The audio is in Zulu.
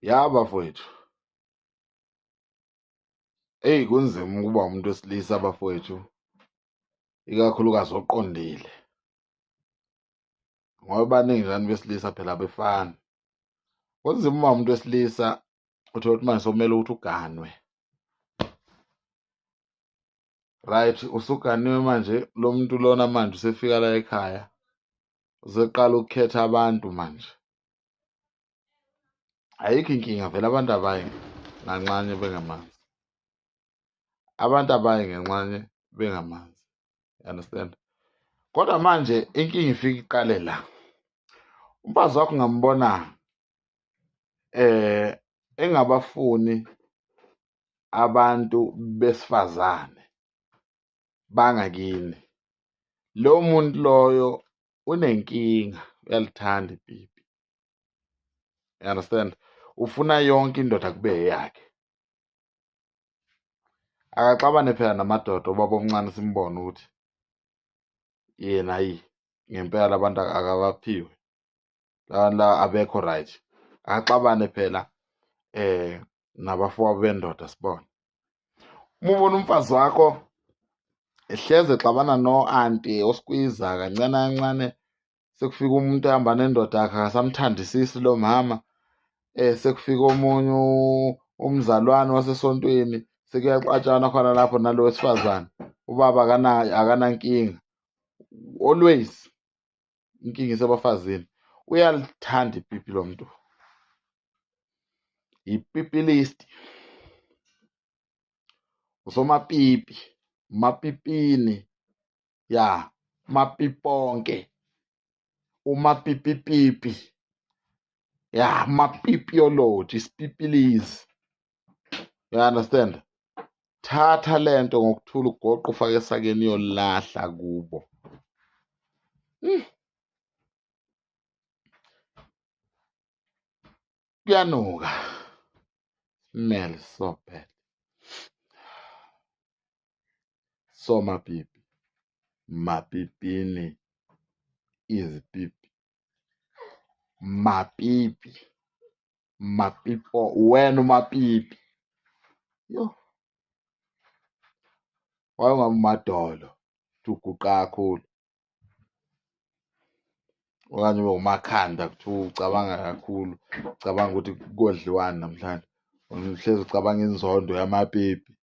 Ya bafowethu, kunzima ukuba umuntu wesilisa bafowethu, ikakhulukazi oqondile. Ngoba baningi lana besilisa phela abefani. Kunzima uma umuntu wesilisa uthola ukuthi manje sokumele ukuthi uganwe. Right, usuganiwe manje lo muntu lona manje usefika la ekhaya. Useqala ukukhetha abantu manje. Ayikho inkinga vele abantu abayi nganxanye bengamanzi. Abantu abayi ngenxanye bengamanzi. You understand? Kodwa manje inkinga ifika iqale la. Umfazi wakho ngambona engabafuni abantu besifazane bangakini. Lo muntu loyo unenkinga, uyalithanda ipipi. You understand? Ufuna yonke indoda kube eyakhe. Akaxabane phela namadoda obaba omncane simbone ukuthi yena ngempela abantu akabaphiwe. La abekho right. Akaxabane phela nabafowabo bendoda sibone. Uma ubona umfazi wakho ehleze exabana no-anti osikwiza kancane kancane, sekufika umuntu ehamba nendoda yakhe akasamthandisisi lo mama, sekufika omunye umzalwane wasesontweni sekuyaxatshana khona lapho nalo wesifazane, ubaba akanankinga. Always inkinga isebafazini. Uyalithanda ipipi lo muntu, ipipilist, usomapipi, mapipini, ya mapiponke, umapipipipi, ya mapipiology, isipipilizi. You understand? Thatha lento ngokuthula ugoqo ufake esakeni yolahla kubo. Kuyanuka. Smell so bad. So mapipi, mapipini, izipipi, mapipi, mapipo, wena umapipi. Yo. Wayengabe umadolo, uguqa kakhulu. Okanye ube umakhanda kuthiwa ucabanga kakhulu, ucabanga ukuthi kodliwani namhlanje. Uhlezi ucabanga inzondo yamapipi.